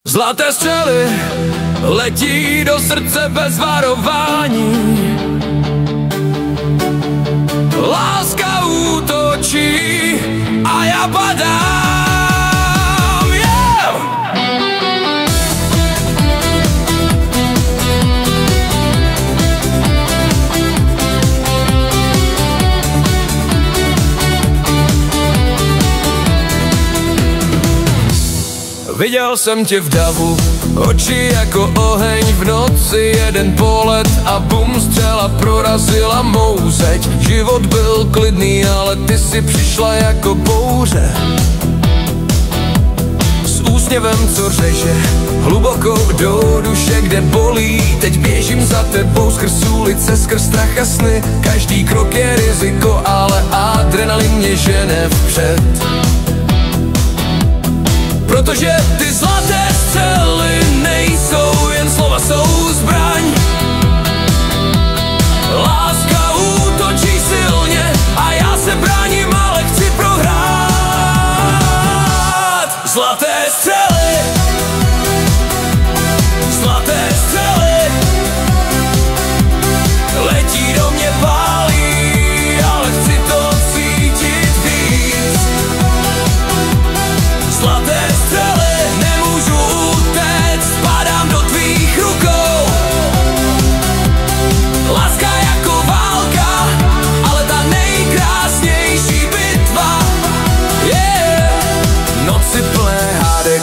Zlaté střely letí do srdce bez varování. Láska útočí a já padám, yeah! Viděl jsem tě v davu, oči jako oheň v noci, jeden pohled a bum, střela prorazila mou zeď. Život byl klidný, ale ty si přišla jako bouře. S úsměvem, co řeže hluboko do duše, kde bolí. Teď běžím za tebou skrz ulice, skrz strach a sny. Každý krok je riziko, ale adrenalin mě žene vpřed. Protože ty zlaté střely nejsou jen slova, jsou zbraň. Láska útočí silně a já se bráním, ale chci prohrát. Zlaté střely, zlaté střely letí do mě, pálí, ale chci to cítit víc. Zlaté střely, nemůžu utéct, spadám do tvých rukou. Láska jako válka, ale ta nejkrásnější bitva, yeah. Noci plné hádek,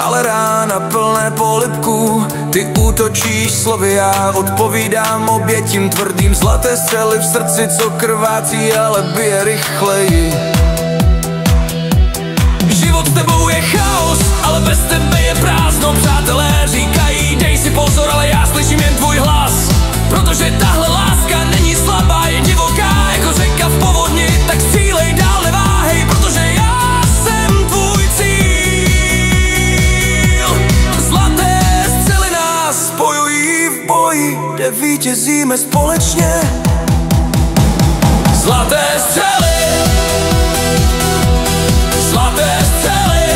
ale rána plné polibků. Ty útočíš slovy, já odpovídám obětím tvrdým. Zlaté střely v srdci, co krvácí, ale bije rychleji. Život s tebou je chaos, ale bez tebe je prázdno. Přátelé říkají, dej si pozor, ale já slyším jen tvůj hlas. Protože tahle láska není slabá, je divoká jako řeka v povodni. Tak střílej dál, neváhej, protože já jsem tvůj cíl. Zlaté střely nás spojují v boji, kde vítězíme společně. Zlaté střely, zlaté střely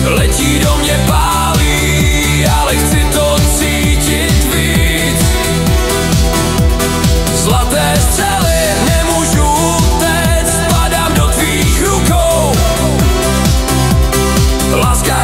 letí do mě, pálí, ale chci to cítit víc. Zlaté střely, nemůžu utéct, spadám do tvých rukou. Láska